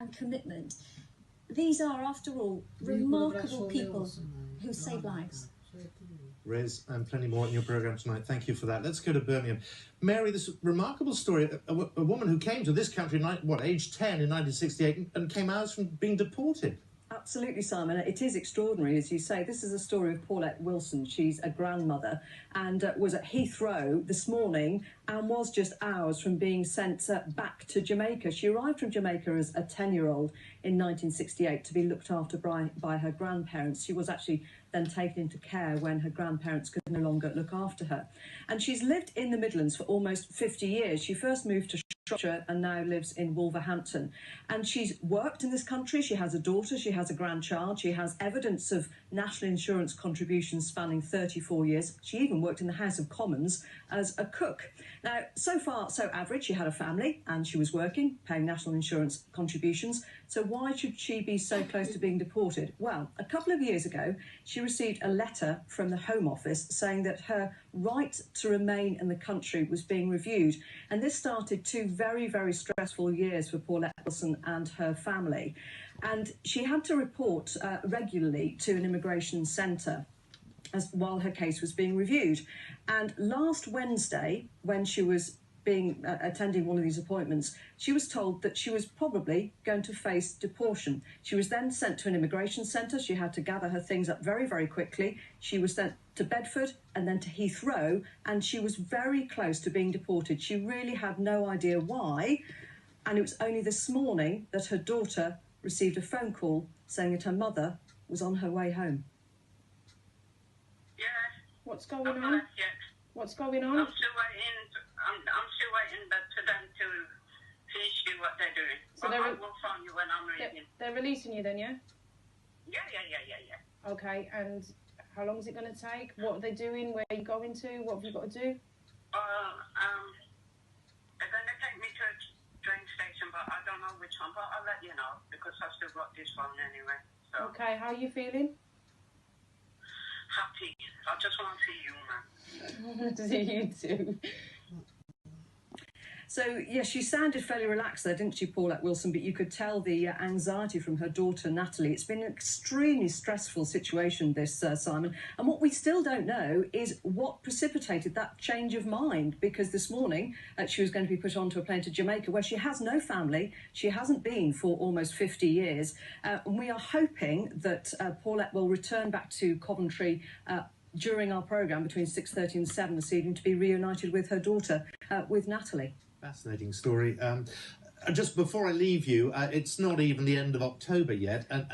and commitment. Ththese are, after all, remarkable people who save lives. Rez, and plenty more in your programme tonight. Thank you for that. Let's go to Birmingham. Mary, this remarkable story, a woman who came to this country, age 10 in 1968 and came out from being deported. Absolutely, Simon. It is extraordinary, as you say. This is a story of Paulette Wilson. She's a grandmother and was at Heathrow this morning and was just hours from being sent back to Jamaica. She arrived from Jamaica as a 10-year-old in 1968 to be looked after by her grandparents. She was actually then taken into care when her grandparents could no longer look after her. And she's lived in the Midlands for almost 50 years. She first moved to Shropshire and now lives in Wolverhampton. And she's worked in this country. She has a daughter, she has a grandchild, she has evidence of national insurance contributions spanning 34 years. She even worked in the House of Commons as a cook. Now, so far, so average. She had a family and she was working, paying national insurance contributions. So why should she be so close to being deported? Well, a couple of years ago, she received a letter from the Home Office saying that her right to remain in the country was being reviewed. And this started 2 very, very stressful years for Paulette Wilson and her family. And she had to report regularly to an immigration centre while her case was being reviewed. And last Wednesday, when she was attending one of these appointments, she was told that she was probably going to face deportation. She was then sent to an immigration centre. She had to gather her things up very, very quickly. She was sent to Bedford and then to Heathrow, and she was very close to being deported. She really had no idea why, and it was only this morning that her daughter received a phone call saying that her mother was on her way home. Yeah. What's going on? What's going on? I'm still waiting. I'm still waiting for them to finish do what they're doing. So I will phone you when I'm ready. They're releasing you then, yeah? Yeah. Okay, and how long is it going to take? What are they doing? Where are you going to? What have you got to do? They're going to take me to a train station, but I don't know which one. But I'll let you know because I've still got this phone anyway. So. Okay, how are you feeling? Happy. I just want to see you, man. I want to see you too. So, yes, she sounded fairly relaxed there, didn't she, Paulette Wilson? But you could tell the anxiety from her daughter, Natalie. It's been an extremely stressful situation, this, Simon. And what we still don't know is what precipitated that change of mind, because this morning she was going to be put onto a plane to Jamaica, where she has no family. She hasn't been for almost 50 years. And we are hoping that Paulette will return back to Coventry during our programme between 6:30 and 7 this evening to be reunited with her daughter, with Natalie. Fascinating story. Just before I leave you, it's not even the end of October yet, and